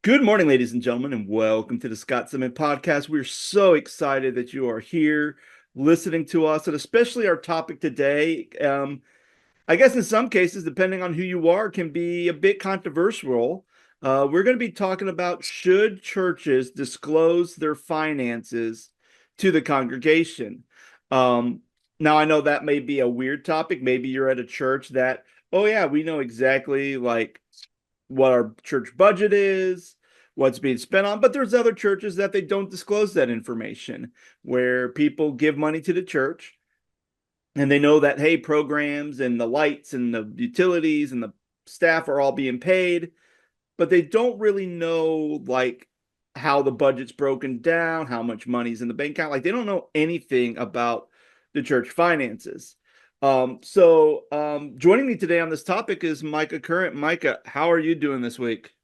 Good morning, ladies and gentlemen, and welcome to the Scott Stedman podcast. We're so excited that you are here listening to us, and especially our topic today. I guess in some cases, depending on who you are, can be a bit controversial. We're going to be talking about should churches disclose their finances to the congregation? Um, Now, I know that may be a weird topic. Maybe you're at a church that, oh, yeah, we know exactly like what our church budget is, what's being spent on. But there's other churches that they don't disclose that information, where people give money to the church and they know that, hey, programs and the lights and the utilities and the staff are all being paid, but they don't really know like how the budget's broken down, how much money's in the bank account. Like they don't know anything about the church finances. Joining me today on this topic is Micah Current. Micah, how are you doing this week?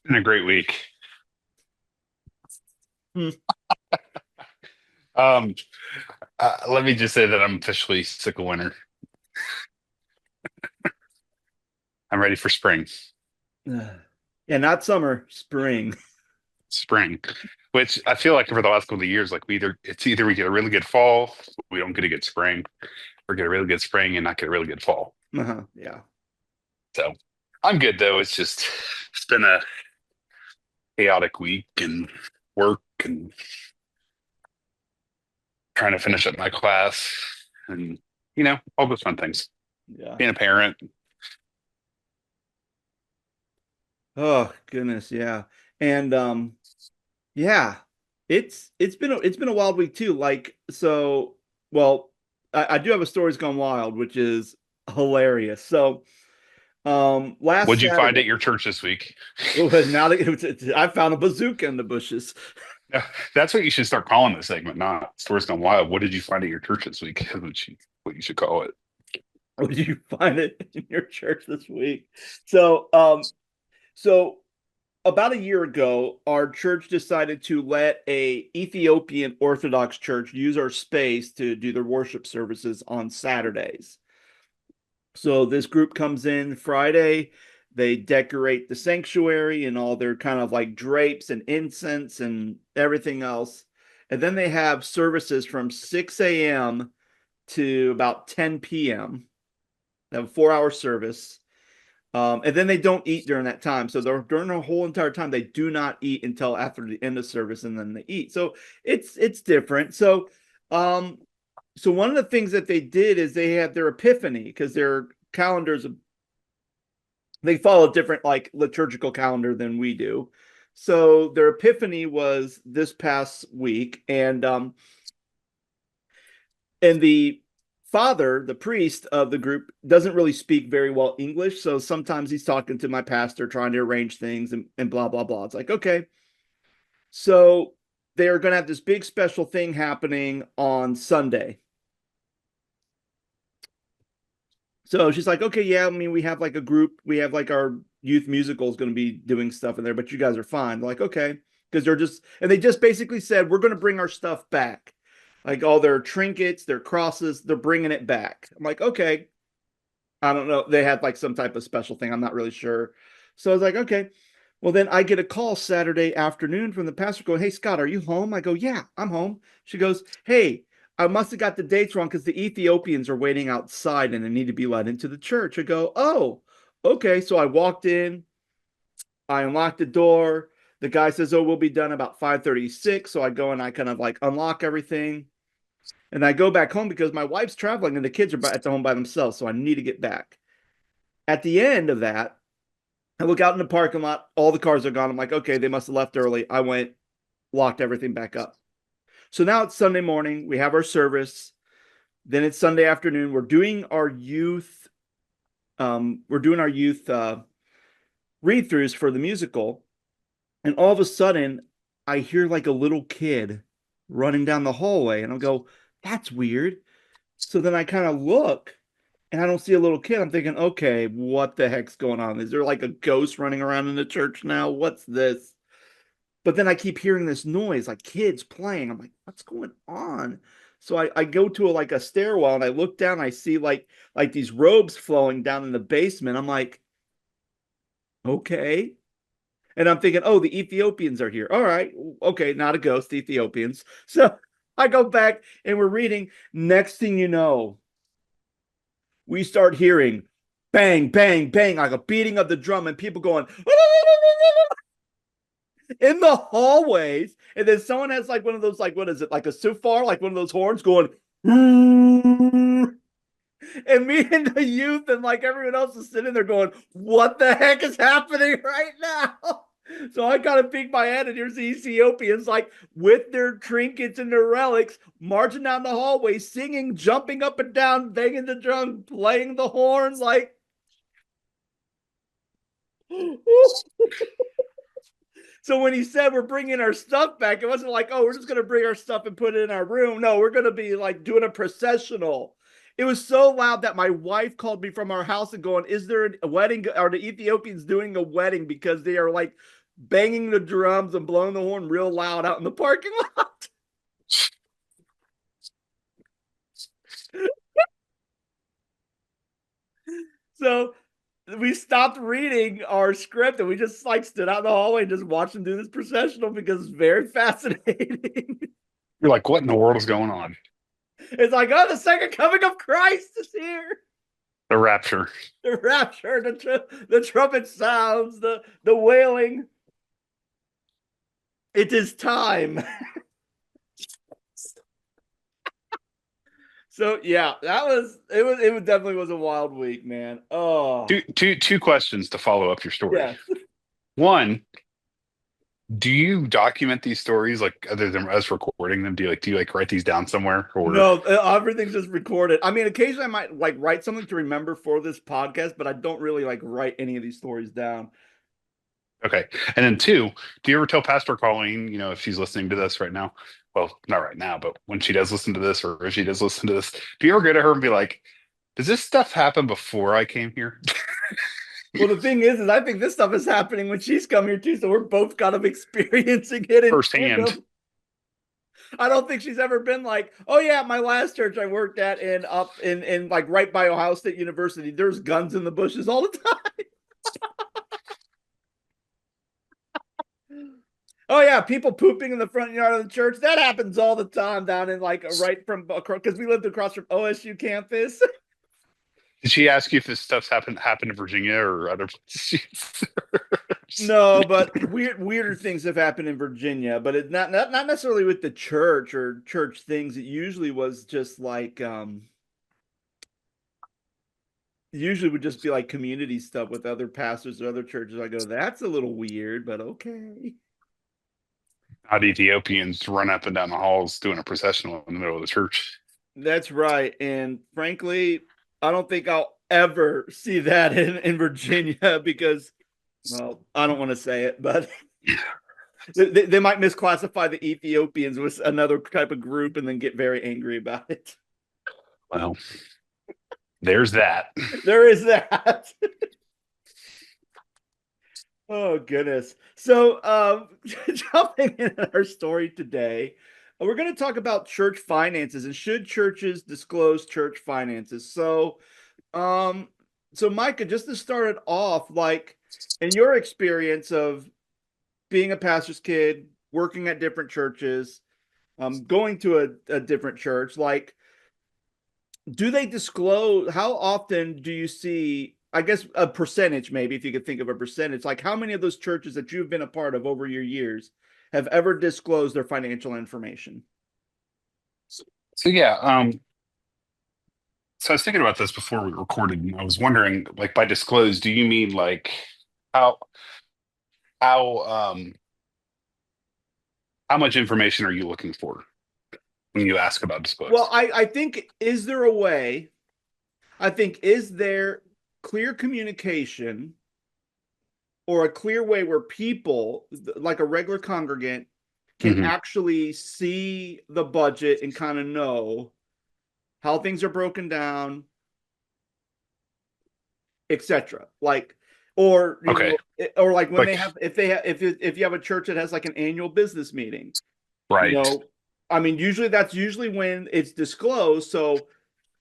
Been a great week. Hmm. Um, Let me just say that I'm officially sick of winter. I'm ready for spring. Yeah, not summer, spring. Spring, which I feel like over the last couple of years, like it's either we get a really good fall, we don't get a good spring, or get a really good spring and not get a really good fall. Yeah. So I'm good though. It's been a chaotic week and work and trying to finish up my class and all those fun things. Yeah. Being a parent. Oh, goodness, yeah. And yeah, it's been a wild week too. Well, I do have a story's gone wild, which is hilarious. Last What'd you find Saturday, at your church this week? now that I found a bazooka in the bushes. Yeah, that's what you should start calling this segment, not Stories Gone Wild. What did you find at your church this week? What you should call it. What did you find it in your church this week? So, um, so about a year ago, our church decided to let a Ethiopian Orthodox church use our space to do their worship services on Saturdays. So this group comes in Friday, they decorate the sanctuary and all their kind of like drapes and incense and everything else. And then they have services from 6 a.m. to about 10 p.m. They have a 4 hour service. And then they don't eat during that time. So during the whole entire time, they do not eat until after the end of service, and then they eat. So it's different. Um, so one of the things that they did is they had their epiphany because their calendars they follow a different like liturgical calendar than we do. So their epiphany was this past week, and the father, the priest of the group, doesn't really speak very well English. So sometimes he's talking to my pastor, trying to arrange things and blah, blah, blah. It's like, okay. So they are going to have this big special thing happening on Sunday. So she's like, okay, yeah, I mean, we have like a group, we have like our youth musical is going to be doing stuff in there, but you guys are fine. They're like, okay. Because they just basically said, we're going to bring our stuff back. Like all their trinkets, their crosses, they're bringing it back. I'm like, okay, I don't know. They had like some type of special thing. I'm not really sure. So I was like, okay. Well, then I get a call Saturday afternoon from the pastor going, hey, Scott, are you home? I go, yeah, I'm home. She goes, hey, I must have got the dates wrong because the Ethiopians are waiting outside and they need to be let into the church. I go, oh, okay. So I walked in, I unlocked the door. The guy says, oh, we'll be done about 5:36. So I go and I kind of like unlock everything. And I go back home because my wife's traveling and the kids are at the home by themselves. So I need to get back. At the end of that, I look out in the parking lot. All the cars are gone. I'm like, okay, they must have left early. I went, locked everything back up. So now it's Sunday morning. We have our service. Then it's Sunday afternoon. We're doing our youth read throughs for the musical. And all of a sudden, I hear like a little kid running down the hallway. And I'll go, that's weird. So then I kind of look and I don't see a little kid. I'm thinking, okay, what the heck's going on? Is there like a ghost running around in the church now? What's this? But then I keep hearing this noise, like kids playing. I'm like, what's going on? So I go to like a stairwell and I look down. I see like these robes flowing down in the basement. I'm like, okay. And I'm thinking, oh, the Ethiopians are here. All right, okay, not a ghost, Ethiopians. So I go back and we're reading. Next thing you know, we start hearing bang, bang, bang, like a beating of the drum, and people going in the hallways. And then someone has like one of those, like, what is it, like a sufar, like one of those horns going. And me and the youth and like everyone else is sitting there going, what the heck is happening right now? So I kind of peek my head, and here's the Ethiopians, like with their trinkets and their relics, marching down the hallway, singing, jumping up and down, banging the drum, playing the horn. Like, so when he said we're bringing our stuff back, it wasn't like, oh, we're just going to bring our stuff and put it in our room. No, we're going to be like doing a processional. It was so loud that my wife called me from our house and going, is there a wedding? Are the Ethiopians doing a wedding? Because they are like banging the drums and blowing the horn real loud out in the parking lot. So we stopped reading our script and we just like stood out in the hallway and just watched them do this processional because it's very fascinating. You're like, what in the world is going on? It's like, oh, the second coming of Christ is here. The rapture. The rapture, the trumpet sounds, the wailing. It is time. So yeah, that was it definitely was a wild week, man. Oh Two questions to follow up your story. yes. One, do you document these stories like other than us recording them? Do you write these down somewhere or No, everything's just recorded. I mean, occasionally I might like write something to remember for this podcast, but I don't really like write any of these stories down. okay? And then two, do you ever tell Pastor Colleen, if she's listening to this right now? Well, not right now, but when she does listen to this, or if she does listen to this, do you ever go to her and be like, "Does this stuff happen before I came here?" Well, the thing is I think this stuff is happening when she's come here too, so we're both kind of experiencing it in Firsthand. tandem. I don't think she's ever been like, oh yeah, my last church I worked at in up in like right by Ohio State University, there's guns in the bushes all the time. Oh yeah, people pooping in the front yard of the church. That happens all the time down in like right from because we lived across from OSU campus. Did she ask you if this stuff's happened in Virginia or other places? No, but weirder things have happened in Virginia, but it's not necessarily with the church or church things. It usually was just like usually would just be like community stuff with other pastors or other churches. I go, that's a little weird, but okay. Not Ethiopians run up and down the halls doing a processional in the middle of the church. That's right. And frankly, I don't think I'll ever see that in Virginia because, well, I don't want to say it, but they might misclassify the Ethiopians with another type of group and then get very angry about it. Well, there's that. There is that. Oh, goodness. So, jumping in our story today, we're going to talk about church finances and should churches disclose church finances. Um, so Micah, just to start it off, like in your experience of being a pastor's kid, working at different churches, going to a different church, like, do they disclose? How often do you see? I guess a percentage, maybe if you could think of a percentage, like how many of those churches that you've been a part of over your years have ever disclosed their financial information? So yeah, so I was thinking about this before we recorded, and I was wondering, like by disclose, do you mean like how how um how much information are you looking for when you ask about Well, disclose? I think, is there a way? I think, is there clear communication or a clear way where people, like a regular congregant, can Hmm. actually see the budget and kind of know how things are broken down, etc. Like, or Okay, or like when they like have, if they have, if you have a church that has like an annual business meeting, you right. know, I mean, that's usually when it's disclosed. So,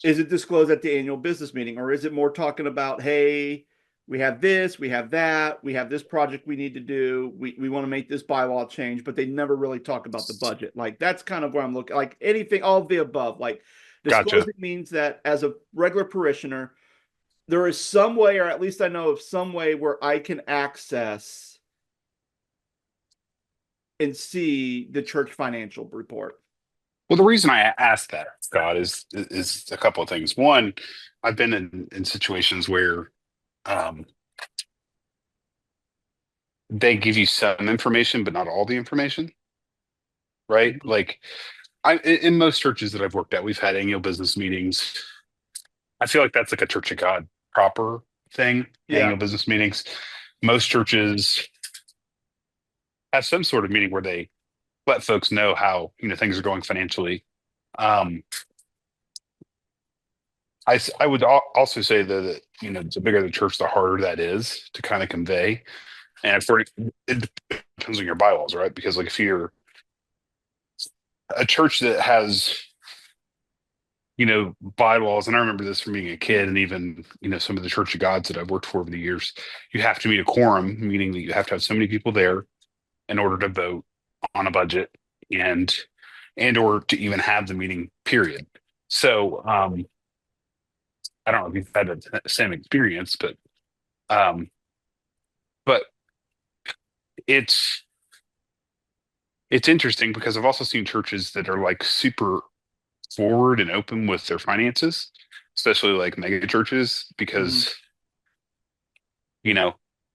is it disclosed at the annual business meeting, or is it more talking about, hey, we have this, we have that, we have this project we need to do. We want to make this bylaw change, but they never really talk about the budget. Like that's kind of where I'm looking. Like anything, all of the above. Like Gotcha. disclosing means that as a regular parishioner, there is some way, or at least I know of some way where I can access and see the church financial report. Well, the reason I asked that, Scott, is a couple of things. One, I've been in situations where um, they give you some information, but not all the information, right? Like in most churches that I've worked at, we've had annual business meetings. I feel like that's like a Church of God proper thing, Yeah. annual business meetings. Most churches have some sort of meeting where they let folks know how, things are going financially. Um, I would also say that, the bigger the church, the harder that is to kind of convey. And it depends on your bylaws, right? Because like if you're a church that has, bylaws, and I remember this from being a kid and even, some of the Church of Gods that I've worked for over the years, you have to meet a quorum, meaning that you have to have so many people there in order to vote on a budget and or to even have the meeting, period. So I don't know if you've had the same experience, um, but it's it's interesting because I've also seen churches that are like super forward and open with their finances, especially like mega churches, Mm-hmm. because you know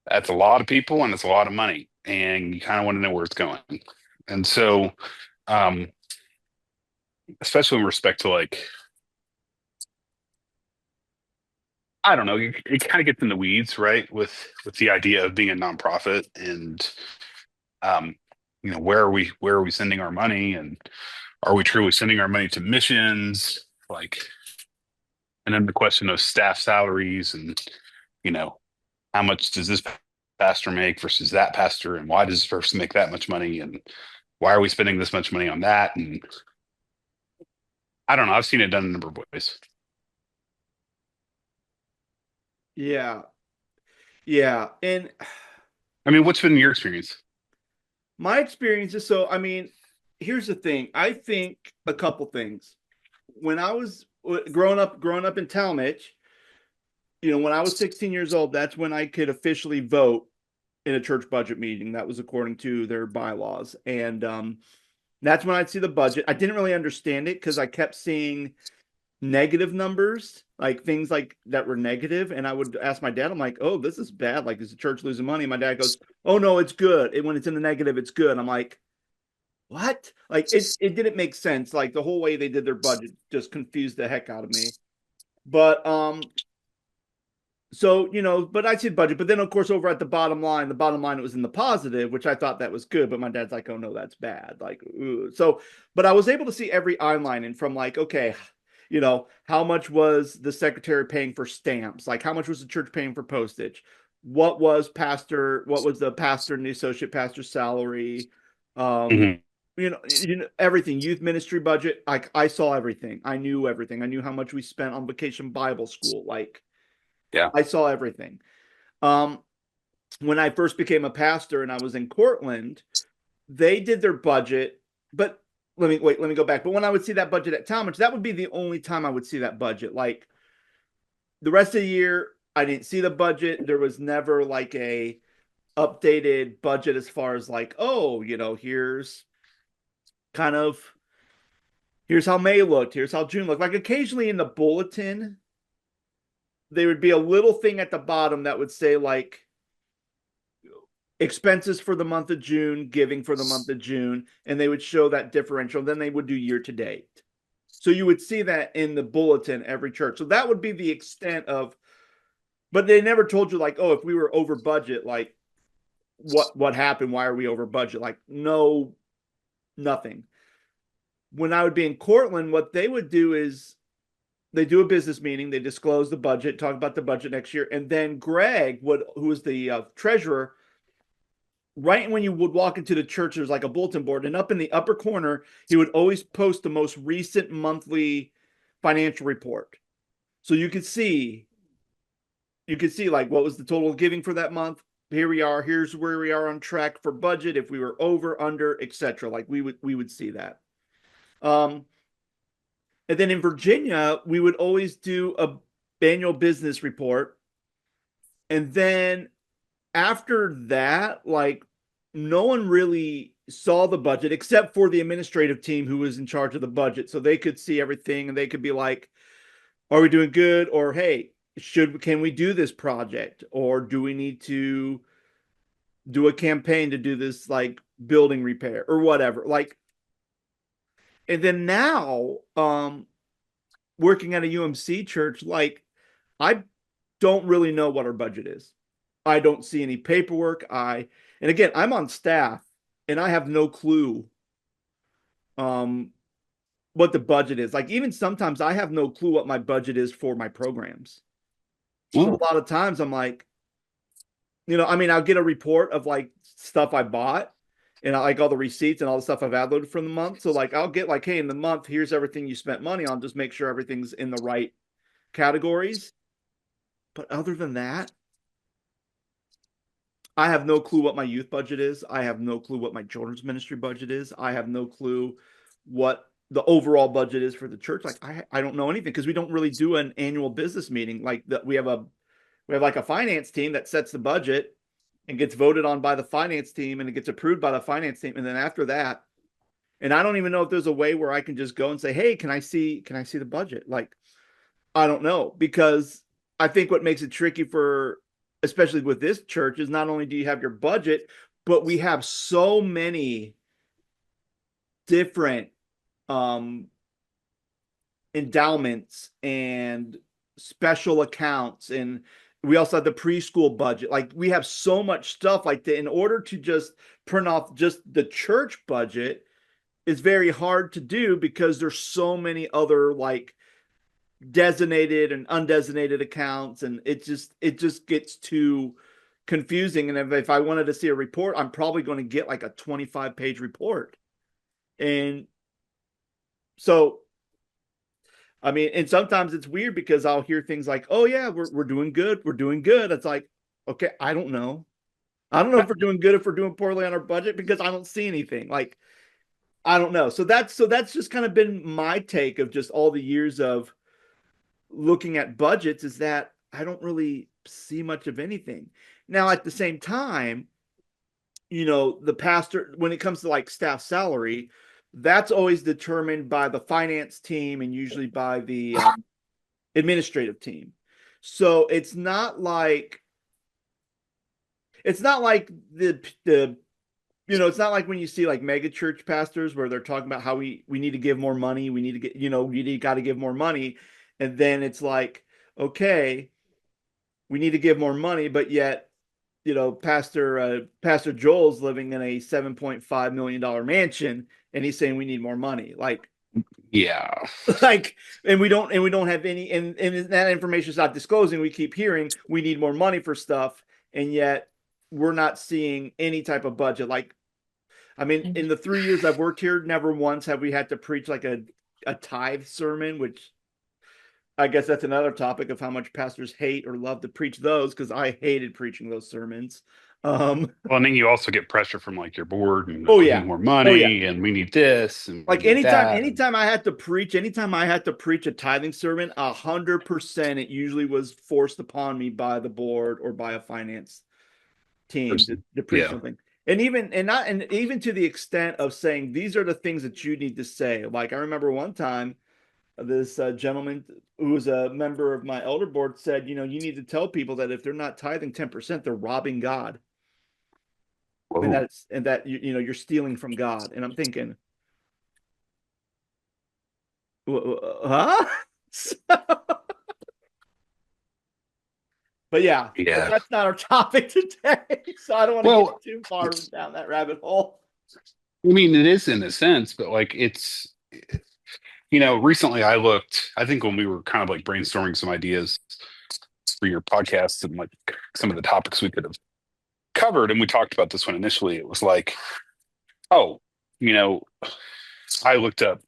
that's a lot of people and it's a lot of money, and you kind of want to know where it's going. And so, um, especially in respect to like, I don't know, it kind of gets in the weeds, right? With the idea of being a nonprofit and um, where are we sending our money, and are we truly sending our money to missions? Like, and then the question of staff salaries and you know how much does this pastor make versus that pastor, and why does this person make that much money, and why are we spending this much money on that? And I don't know. I've seen it done a number of ways. Yeah. Yeah. And I mean, what's been your experience? my experience is so, I mean, here's the thing. I think a couple things. When I was growing up in Talmadge, when I was 16 years old, that's when I could officially vote in a church budget meeting. That was according to their bylaws. And that's when I'd see the budget. I didn't really understand it because I kept seeing negative numbers, like things like that were negative. And I would ask my dad, I'm like, oh, this is bad. Like, is the church losing money? And my dad goes, oh, no, it's good. And when it's in the negative, it's good. I'm like, what? Like, it didn't make sense. Like, the whole way they did their budget just confused the heck out of me. But so, but I said budget, but then of course over at the bottom line it was in the positive, which I thought that was good, but my dad's like, oh no, that's bad. Like, ooh. So, but I was able to see every line and from like, okay, how much was the secretary paying for stamps? Like, how much was the church paying for postage? What was the pastor and the associate pastor's salary? Um, Hmm. everything, youth ministry budget. Like, I saw everything. I knew everything. I knew how much we spent on vacation Bible school. Like, Yeah. I saw everything. Um, when I first became a pastor and I was in Cortland, they did their budget, but let me go back. But when I would see that budget at Talmadge, that would be the only time I would see that budget. Like the rest of the year, I didn't see the budget. There was never like a updated budget as far as like, oh, kind of here's how May looked, here's how June looked. Like occasionally in the bulletin, there would be a little thing at the bottom that would say like expenses for the month of June, giving for the month of June, and they would show that differential. Then they would do year to date. So you would see that in the bulletin every church. So that would be the extent of, but they never told you like, oh, if we were over budget, like what happened? Why are we over budget? Like, no, nothing. When I would be in Cortland, what they would do is they do a business meeting, they disclose the budget, talk about the budget next year, and then Greg who was the treasurer, right when you would walk into the church, there's like a bulletin board, and up in the upper corner, he would always post the most recent monthly financial report. So you could see you could see like what was the total giving for that month. Here we are. Here's where we are on track for budget. If we were over, under, etc. Like we would see that. Um, and then in Virginia, we would always do a annual business report. And then after that, like no one really saw the budget except for the administrative team who was in charge of the budget. So they could see everything and they could be like, are we doing good? Or hey, can we do this project? Or do we need to do a campaign to do this like building repair or whatever? Like, and then now, working at a UMC church, like I don't really know what our budget is. I don't see any paperwork. And again, I'm on staff and I have no clue um what the budget is. Like even sometimes I have no clue what my budget is for my programs. So Oh, a lot of times I'm like, I mean, I'll get a report of like stuff I bought and I like all the receipts and all the stuff I've downloaded from the month. So like I'll get like, hey, in the month, here's everything you spent money on. Just make sure everything's in the right categories. But other than that, I have no clue what my youth budget is. I have no clue what my children's ministry budget is. I have no clue what the overall budget is for the church. Like I don't know anything because we don't really do an annual business meeting. Like that we have like a finance team that sets the budget and gets voted on by the finance team and it gets approved by the finance team. And then after that, and I don't even know if there's a way where I can just go and say, hey, can I see the budget? Like I don't know because I think what makes it tricky for, especially with this church, is not only do you have your budget, but we have so many different um, endowments and special accounts. And we also have the preschool budget. Like we have so much stuff like that. In order to just print off just the church budget is very hard to do because there's so many other like designated and undesignated accounts and it just gets too confusing. And if I wanted to see a report, I'm probably going to get like a 25-page report. And so I mean, and sometimes it's weird because I'll hear things like, oh yeah, we're doing good, we're doing good. It's like, okay, I don't know if we're doing good, if we're doing poorly on our budget, because I don't see anything. Like I don't know. So that's just kind of been my take of just all the years of looking at budgets, is that I don't really see much of anything. Now, at the same time, the pastor, when it comes to like staff salary, that's always determined by the finance team and usually by the administrative team. So it's not like the it's not like when you see like mega church pastors where they're talking about how we need to give more money, we need to get, you got to give more money, and then it's like, okay, we need to give more money, but yet, Pastor Joel's living in a $7.5 million mansion, and he's saying we need more money. Like, yeah. like, and we don't have any, and that information is not disclosing. We keep hearing we need more money for stuff, and yet we're not seeing any type of budget. Like, I mean, in the 3 years I've worked here, never once have we had to preach like a tithe sermon, which I guess that's another topic of how much pastors hate or love to preach those, because I hated preaching those sermons. Well, and then you also get pressure from like your board and Oh we need yeah, more oh yeah. money and we need this and we Like need anytime, that. And anytime I had to preach a tithing sermon, 100% it usually was forced upon me by the board or by a finance team to, person. to preach Yeah. something. And even to the extent of saying these are the things that you need to say. Like I remember one time this gentleman who was a member of my elder board said, you need to tell people that if they're not tithing 10%, they're robbing God, and Whoa. that you're stealing from God. And I'm thinking, huh? But yeah, but Yeah. that's not our topic today, so I don't want to get Well, too far down that rabbit hole. I mean, it is in a sense, but like recently I looked, I think when we were kind of like brainstorming some ideas for your podcast and like some of the topics we could have covered, and we talked about this one initially, it was like, oh, you know, I looked up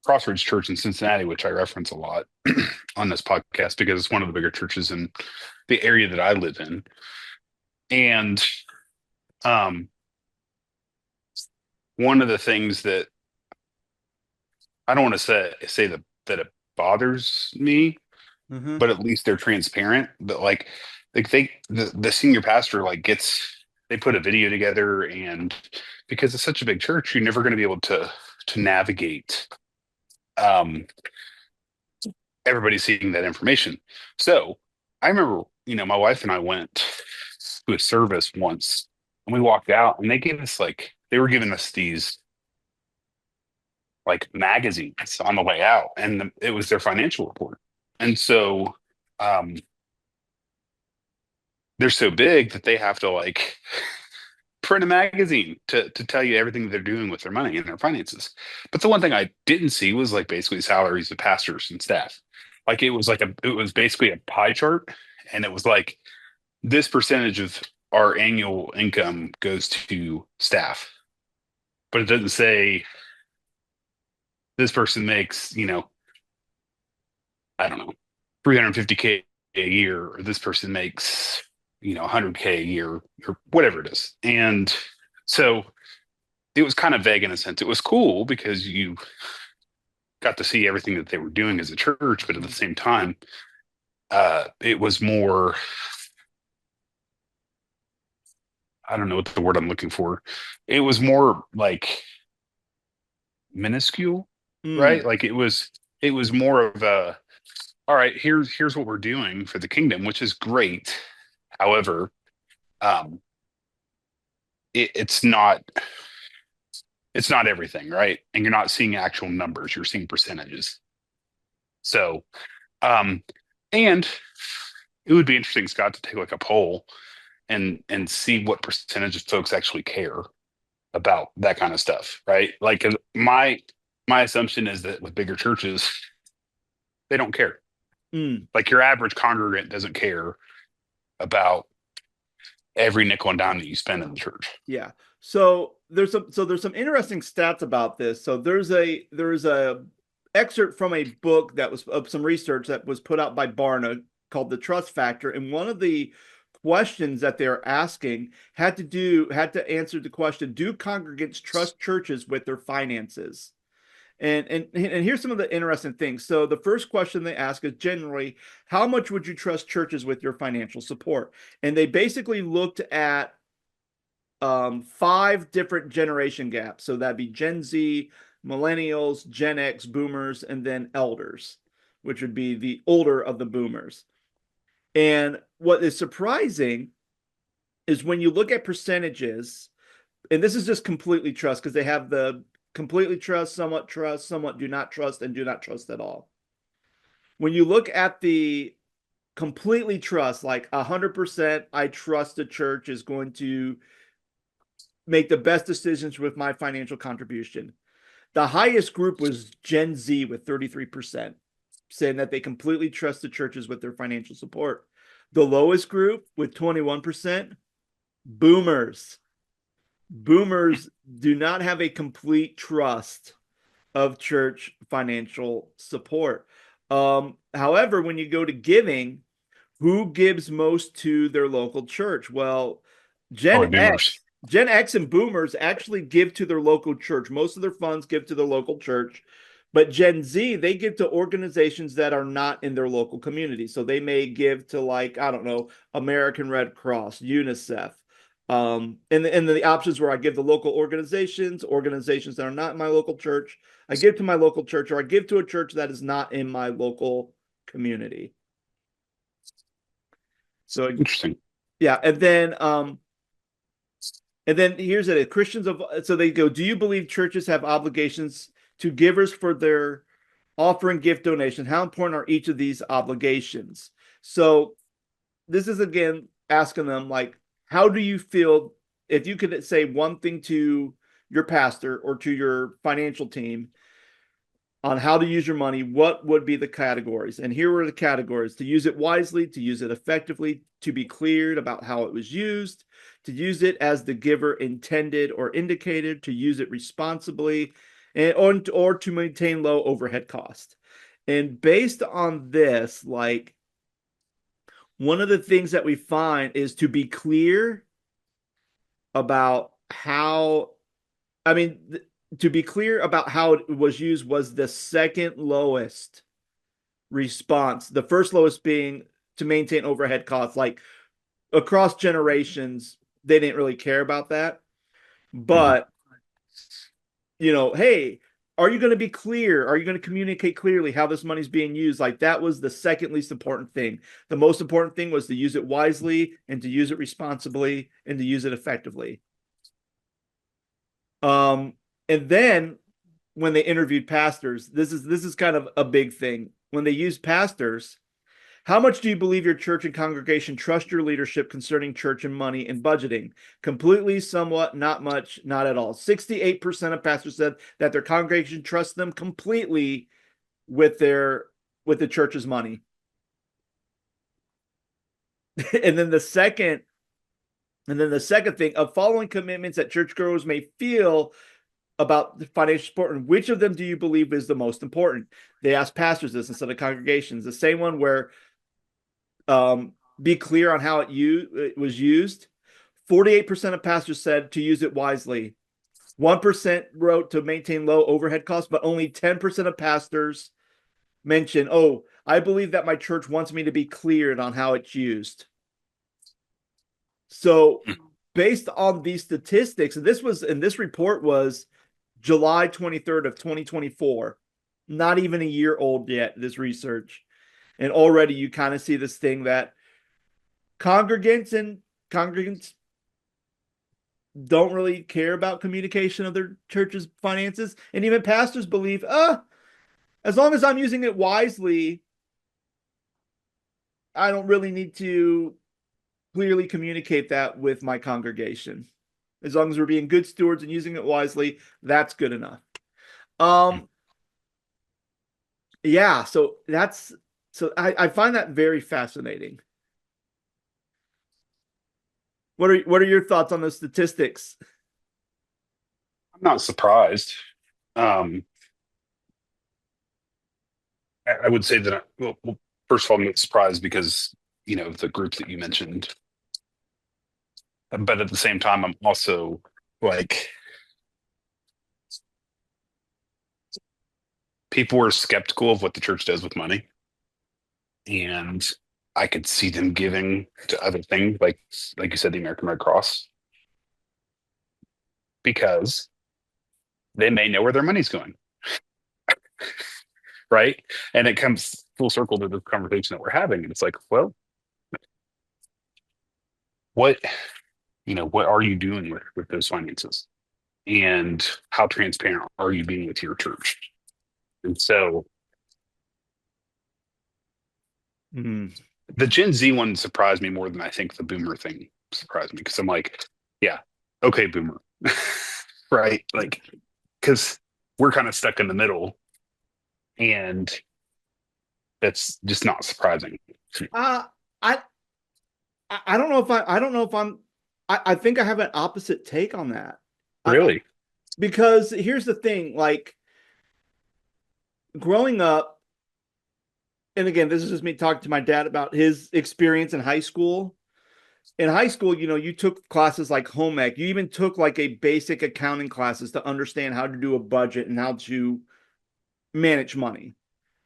Crossroads Church in Cincinnati, which I reference a lot on this podcast because it's one of the bigger churches in the area that I live in. And um, one of the things that I don't want to say that it bothers me, Mm-hmm. but at least they're transparent. But like the senior pastor like gets they put a video together, and because it's such a big church, you're never going to be able to navigate um everybody seeing that information. So I remember, my wife and I went to a service once, and we walked out, and they were giving us these like magazines on the way out, and it was their financial report. And so um, they're so big that they have to like print a magazine to tell you everything they're doing with their money and their finances. But the one thing I didn't see was like basically salaries of pastors and staff. Like it was basically a pie chart, and it was like this percentage of our annual income goes to staff, but it doesn't say this person makes, I don't know, 350K a year, or this person makes, 100K a year, or whatever it is. And so it was kind of vague in a sense. It was cool because you got to see everything that they were doing as a church, but at the same time, it was more, I don't know what the word I'm looking for. It was more like minuscule, right? Mm. Like it was more of a, all right, here's what we're doing for the kingdom, which is great. However, um, it's not everything, right? And you're not seeing actual numbers, you're seeing percentages. So, um, and it would be interesting, Scott, to take like a poll and see what percentage of folks actually care about that kind of stuff, right? Like my assumption is that with bigger churches, they don't care. Mm. Like your average congregant doesn't care about every nickel and dime that you spend in the church. Yeah. So there's some interesting stats about this. So there's a excerpt from a book that was of some research that was put out by Barna called The Trust Factor, and one of the questions that they're asking had to answer the question, do congregants trust churches with their finances? And here's some of the interesting things. So the first question they ask is generally, how much would you trust churches with your financial support? And they basically looked at five different generation gaps. So that'd be Gen Z, millennials, Gen X, boomers, and then elders, which would be the older of the boomers. And what is surprising is when you look at percentages, and this is just completely trust because they have the completely trust, somewhat do not trust, and do not trust at all. When you look at the completely trust, like 100%, I trust the church is going to make the best decisions with my financial contribution. The highest group was Gen Z with 33%, saying that they completely trust the churches with their financial support. The lowest group with 21%, boomers. Boomers do not have a complete trust of church financial support. However, when you go to giving, who gives most to their local church? Well, Probably Gen boomers. X, Gen X and boomers actually give to their local church. Most of their funds give to their local church. But Gen Z, they give to organizations that are not in their local community. So they may give to, like, I don't know, American Red Cross, UNICEF. And the options where I give to local organizations that are not in my local church. I give to my local church, or I give to a church that is not in my local community. So Interesting. yeah, and then here's it. Christians of so they go, do you believe churches have obligations to givers for their offering gift donation? How important are each of these obligations? So this is again asking them like, how do you feel if you could say one thing to your pastor or to your financial team on how to use your money, what would be the categories? And here were the categories: to use it wisely, to use it effectively, to be cleared about how it was used, to use it as the giver intended or indicated, to use it responsibly, or to maintain low overhead cost. And based on this, like one of the things that we find is to be clear about how, I mean, to be clear about how it was used was the second lowest response. The first lowest being to maintain overhead costs. Like across generations, they didn't really care about that. Mhm. But, hey, are you going to be clear? Are you going to communicate clearly how this money's being used? Like that was the second least important thing. The most important thing was to use it wisely and to use it responsibly and to use it effectively. Um, and then when they interviewed pastors, this is kind of a big thing. When they used pastors, how much do you believe your church and congregation trust your leadership concerning church and money and budgeting? Completely, somewhat, not much, not at all. 68% of pastors said that their congregation trusts them completely with the church's money. and then the second and then the second thing of following commitments that churchgoers may feel about the financial support, and which of them do you believe is the most important? They asked pastors this instead of congregations. The same one where be clear on how it was used. 48% of pastors said to use it wisely. 1% wrote to maintain low overhead costs, but only 10% of pastors mentioned, oh, I believe that my church wants me to be cleared on how it's used. So based on these statistics, and this report was July 23rd of 2024, not even a year old yet, this research. And already you kind of see this thing that congregants don't really care about communication of their church's finances. And even pastors believe, as long as I'm using it wisely, I don't really need to clearly communicate that with my congregation. As long as we're being good stewards and using it wisely, that's good enough. Um, yeah, I find that very fascinating. What are your thoughts on the statistics? I'm not surprised. Um, I would say that, well, first of all, I'm not surprised because, the groups that you mentioned. But at the same time, I'm also like, people were skeptical of what the church does with money. And I could see them giving to other things, like you said, the American Red Cross, because they may know where their money's going, right? And it comes full circle to the conversation that we're having. And it's like, well, what what are you doing with those finances? And how transparent are you being with your church? And so Mm. the Gen Z one surprised me more than I think the boomer thing surprised me, because I'm like, yeah, okay, boomer. Right? Like, because we're kind of stuck in the middle, and that's just not surprising. Uh, I I don't know if I don't know if I think I have an opposite take on that. I, Really? because here's the thing, like growing up, and again, this is just me talking to my dad about his experience in high school. In high school, you took classes like home ec. You even took like a basic accounting classes to understand how to do a budget and how to manage money.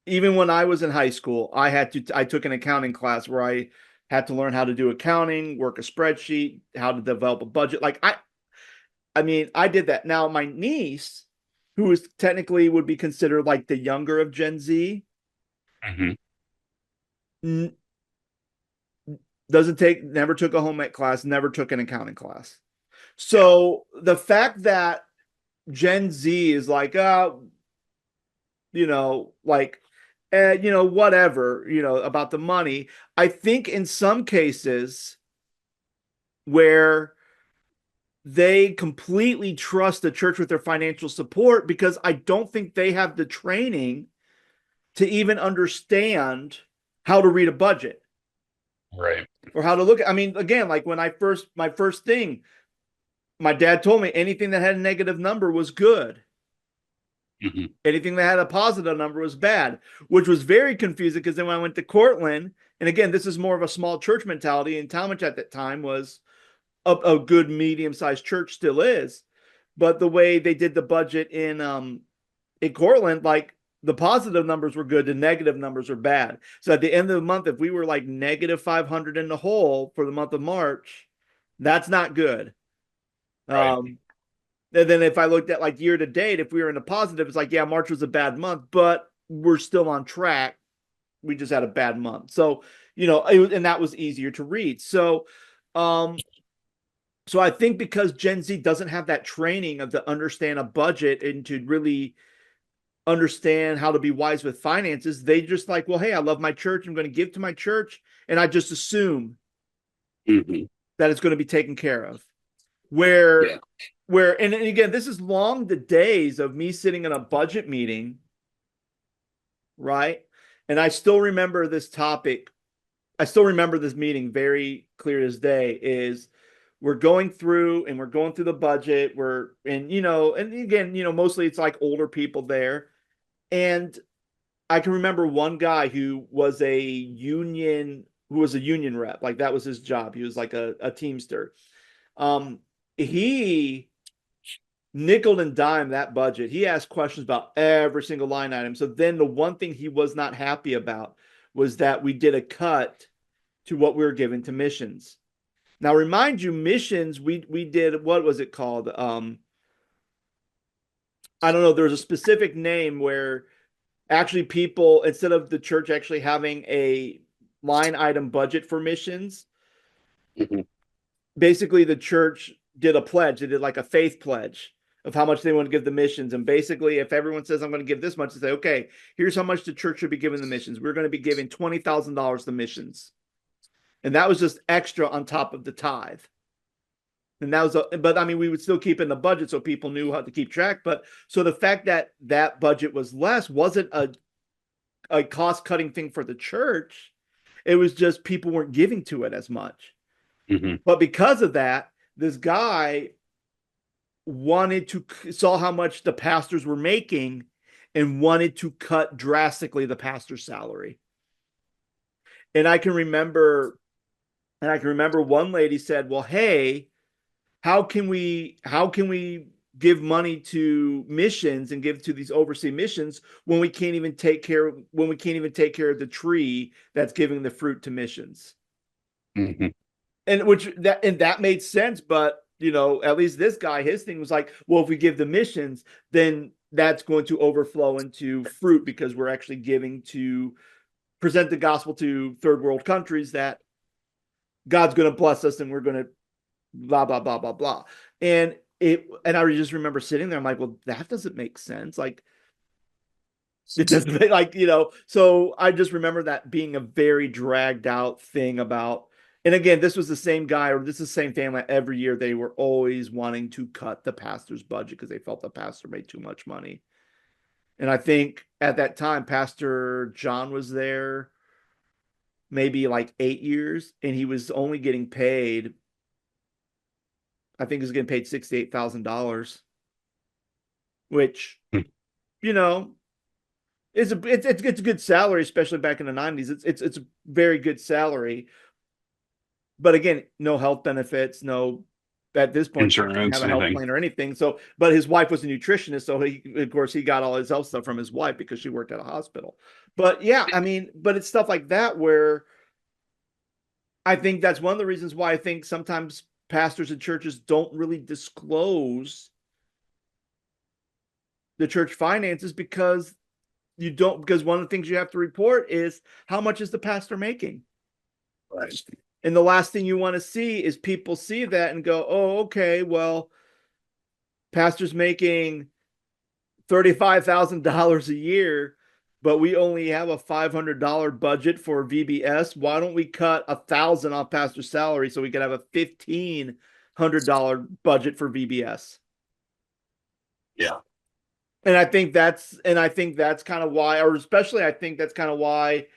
Even when I was in high school, I took an accounting class where I had to learn how to do accounting, work a spreadsheet, how to develop a budget. Like I mean, I did that. Now my niece, who is technically would be considered like the younger of Gen Z, Hmm. n- never took a home ec class, never took an accounting class. Yeah. So the fact that Gen Z is like, like, whatever, about the money. I think in some cases where they completely trust the church with their financial support because I don't think they have the training to even understand how to read a budget Right. or how to look. I mean, again, like when my first thing, my dad told me anything that had a negative number was good. Hmm. Anything that had a positive number was bad, which was very confusing because then when I went to Cortland, and again, this is more of a small church mentality, and Talmadge at that time was a good medium-sized church, still is. But the way they did the budget in Cortland, like the positive numbers were good, the negative numbers were bad. So at the end of the month, if we were like negative 500 in the hole for the month of March, that's not good. Right. Um, and then if I looked at like year to date, if we were in the positive, it's like, yeah, March was a bad month, but we're still on track. We just had a bad month. So, and that was easier to read. Um, so I think because Gen Z doesn't have that training of to understand a budget and to really understand how to be wise with finances, they just like, well, hey, I love my church. I'm going to give to my church. And I just assume Hmm. that it's going to be taken care of. Yeah. And again, this is long the days of me sitting in a budget meeting, right? And I still remember this topic. I still remember this meeting very clear as day is we're going through the budget. And again, mostly it's like older people there. And I can remember one guy who was a union rep. Like that was his job. He was like a teamster. He nickel and dime that budget. He asked questions about every single line item. So then the one thing he was not happy about was that we did a cut to what we were given to missions. Now, remind you, missions, we did, what was it called? I don't know. There was a specific name where actually people, instead of the church actually having a line item budget for missions, Hmm. basically the church did a pledge. They did like a faith pledge of how much they want to give the missions. And basically, if everyone says, I'm going to give this much, they say, okay, here's how much the church should be giving the missions. We're going to be giving $20,000 to missions. And that was just extra on top of the tithe. And that was, but I mean, we would still keep in the budget so people knew how to keep track. But so the fact that that budget was less wasn't a cost cutting thing for the church. It was just people weren't giving to it as much. Hmm. But because of that, this guy saw how much the pastors were making and wanted to cut drastically the pastor's salary. And I can remember one lady said, "Well, hey, how can we give money to missions and give to these overseas missions when we can't even take care of the tree that's giving the fruit to missions?" Hmm. And that made sense, but at least this guy, his thing was like, well, if we give the missions, then that's going to overflow into fruit because we're actually giving to present the gospel to third world countries that God's going to bless us and we're going to blah blah blah blah blah. And I just remember sitting there, I'm like, well, that doesn't make sense. Like it doesn't so I just remember that being a very dragged out thing about. And again, this was the same guy, or this is the same family. Every year they were always wanting to cut the pastor's budget because they felt the pastor made too much money. And I think at that time Pastor John was there maybe like 8 years, and he was only getting paid, I think he was getting paid $68,000, which you know it's a good salary, especially back in the 90s. It's a very good salary, but again, no health benefits, no. At this point, church didn't have Insurance, a health anything. plan or anything. So, but his wife was a nutritionist, so of course, he got all his health stuff from his wife because she worked at a hospital. But yeah, I mean, but it's stuff like that where I think that's one of the reasons why I think sometimes pastors and churches don't really disclose the church finances because one of the things you have to report is how much is the pastor making. Right. And the last thing you want to see is people see that and go, oh, okay, well, pastor's making $35,000 a year, but we only have a $500 budget for VBS. Why don't we cut 1,000 off pastor's salary so we can have a $1,500 budget for VBS? Yeah. And I think that's kind of why, or especially I think that's kind of why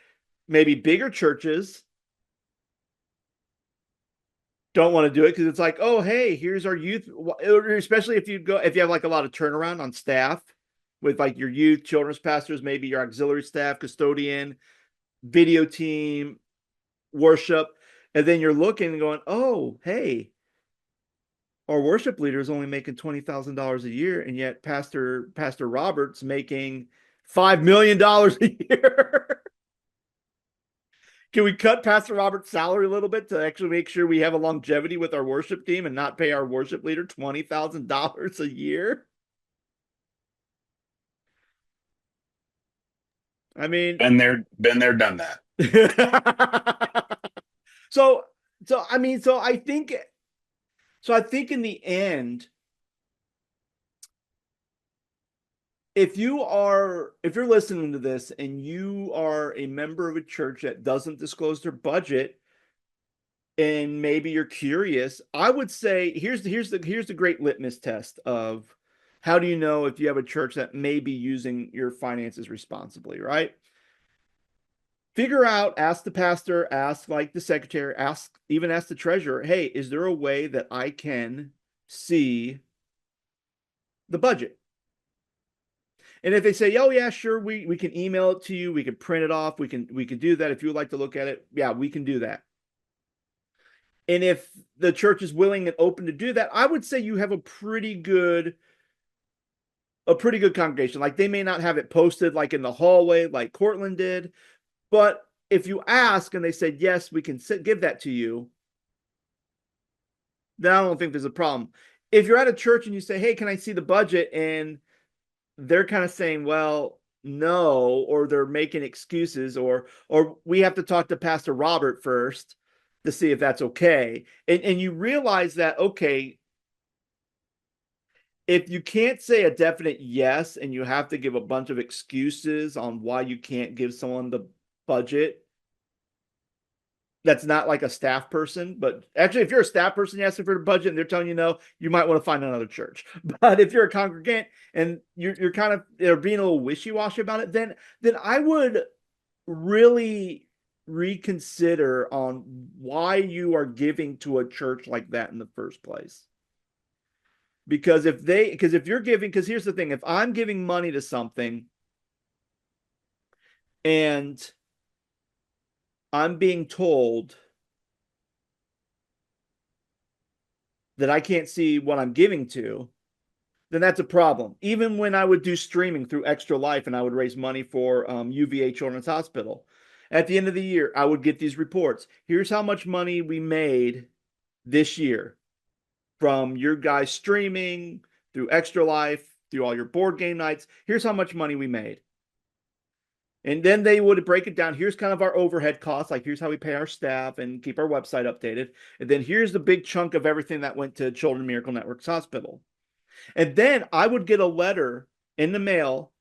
maybe bigger churches don't want to do it because it's like, oh, hey, here's our youth. Especially if you have like a lot of turnaround on staff, with like your youth, children's pastors, maybe your auxiliary staff, custodian, video team, worship. And then you're looking and going, oh, hey, our worship leader is only making $20,000 a year, and yet Pastor Robert's making $5 million a year. Can we cut Pastor Robert's salary a little bit to actually make sure we have a longevity with our worship team and not pay our worship leader $20,000 a year? I mean, Been there, done that. so I mean, I think in the end, if you're listening to this and you are a member of a church that doesn't disclose their budget, and maybe you're curious, I would say here's the great litmus test of how do you know if you have a church that may be using your finances responsibly, right? Figure out, ask the pastor, ask like the secretary, even ask the treasurer, hey, is there a way that I can see the budget? And if they say, oh yeah, sure, we can email it to you, we can print it off, we can do that. If you would like to look at it, yeah, we can do that. And if the church is willing and open to do that, I would say you have a pretty good congregation. Like they may not have it posted like in the hallway like Cortland did, but if you ask and they said, yes, we can give that to you, then I don't think there's a problem. If you're at a church and you say, hey, can I see the budget? And they're kind of saying, well, no, or they're making excuses, or we have to talk to Pastor Robert first to see if that's okay. And you realize that, okay, if you can't say a definite yes and you have to give a bunch of excuses on why you can't give someone the budget, that's not like a staff person. But actually, if you're a staff person, you ask them for the budget and they're telling you no, you might want to find another church. But if you're a congregant and you're kind of being a little wishy-washy about it, then I would really reconsider on why you are giving to a church like that in the first place. Because if you're giving, because here's the thing, if I'm giving money to something and I'm being told that I can't see what I'm giving to, then that's a problem. Even when I would do streaming through Extra Life and I would raise money for UVA Children's Hospital, at the end of the year, I would get these reports. Here's how much money we made this year from your guys streaming, through Extra Life, through all your board game nights. Here's how much money we made. And then they would break it down. Here's kind of our overhead costs. Like here's how we pay our staff and keep our website updated. And then here's the big chunk of everything that went to Children's Miracle Network's hospital. And then I would get a letter in the mail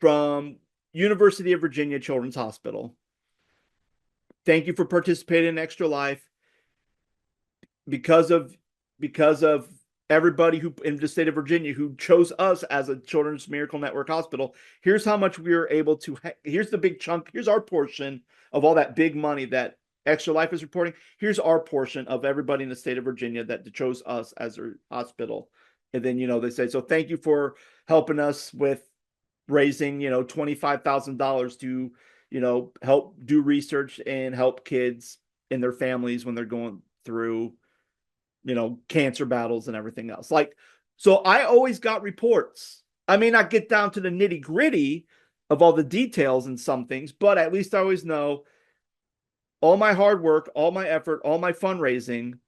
from University of Virginia Children's Hospital. Thank you for participating in Extra Life. Because of everybody who in the state of Virginia who chose us as a Children's Miracle Network hospital, here's how much we were able to, here's the big chunk, here's our portion of all that big money that Extra Life is reporting. Here's our portion of everybody in the state of Virginia that chose us as their hospital. And then, they say, so thank you for helping us with raising, $25,000 to, help do research and help kids and their families when they're going through cancer battles and everything else. Like, so I always got reports. I may not get down to the nitty gritty of all the details and some things, but at least I always know all my hard work, all my effort, all my fundraising.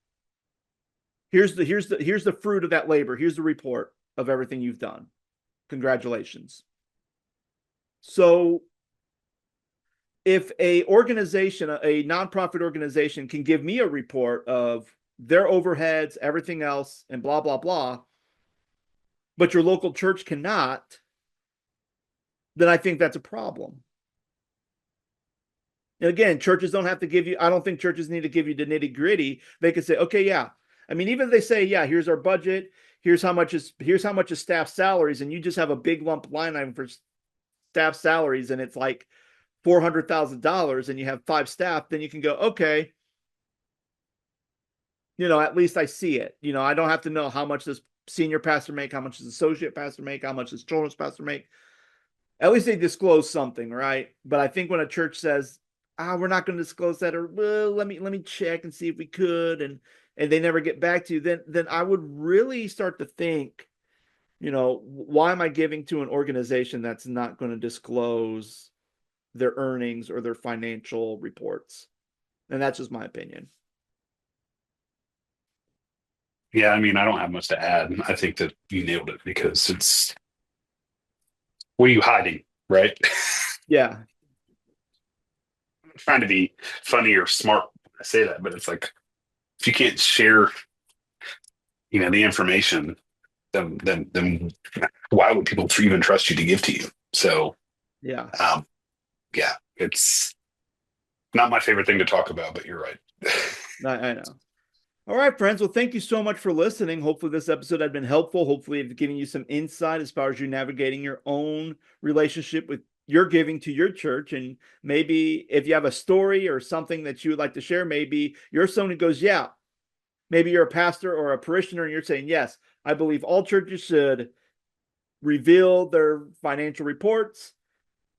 Here's the fruit of that labor. Here's the report of everything you've done. Congratulations. So if a nonprofit organization can give me a report of their overheads, everything else, and blah, blah, blah, but your local church cannot, then I think that's a problem. And again, churches don't have to give you, I don't think churches need to give you the nitty gritty. They could say, okay, yeah. I mean, even if they say, yeah, here's our budget, here's how much is staff salaries, and you just have a big lump line item for staff salaries, and it's like $400,000, and you have 5 staff, then you can go, okay, at least I see it. I don't have to know how much this senior pastor make, how much does associate pastor make, how much does children's pastor make. At least they disclose something, right? But I think when a church says, we're not going to disclose that, or well, let me check and see if we could, and they never get back to you, then I would really start to think, why am I giving to an organization that's not going to disclose their earnings or their financial reports? And that's just my opinion. Yeah, I mean, I don't have much to add. I think that you nailed it, because it's, what are you hiding, right? Yeah. I'm trying to be funny or smart when I say that, but it's like, if you can't share, the information, then why would people even trust you to give to you? So, Yeah. yeah, it's not my favorite thing to talk about, but you're right. I know. All right, friends. Well, thank you so much for listening. Hopefully this episode had been helpful. Hopefully it's giving you some insight as far as you navigating your own relationship with your giving to your church. And maybe if you have a story or something that you would like to share, maybe you're someone who goes, yeah, maybe you're a pastor or a parishioner and you're saying, yes, I believe all churches should reveal their financial reports.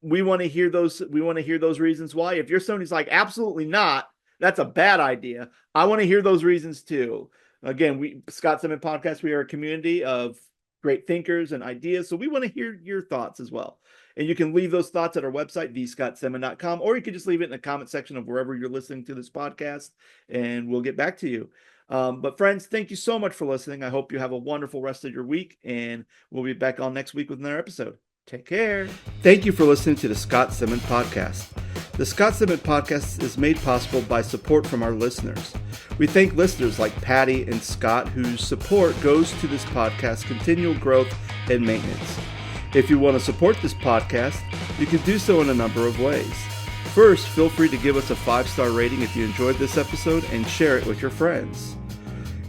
We want to hear those. We want to hear those reasons why. If you're someone who's like, absolutely not, that's a bad idea, I want to hear those reasons too. Again, Scott Stedman Podcast, we are a community of great thinkers and ideas. So we want to hear your thoughts as well. And you can leave those thoughts at our website, thescottstedman.com, or you can just leave it in the comment section of wherever you're listening to this podcast, and we'll get back to you. But friends, thank you so much for listening. I hope you have a wonderful rest of your week, and we'll be back on next week with another episode. Take care. Thank you for listening to the Scott Stedman Podcast. The Scott Stedman Podcast is made possible by support from our listeners. We thank listeners like Patty and Scott, whose support goes to this podcast's continual growth and maintenance. If you want to support this podcast, you can do so in a number of ways. First, feel free to give us a 5-star rating if you enjoyed this episode and share it with your friends.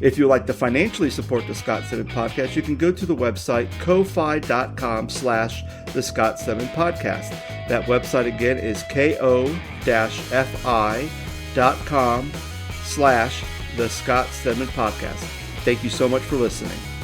If you'd like to financially support the Scott Stedman Podcast, you can go to the website ko-fi.com/the Scott Stedman Podcast. That website again is ko-fi.com/the Scott Stedman Podcast. Thank you so much for listening.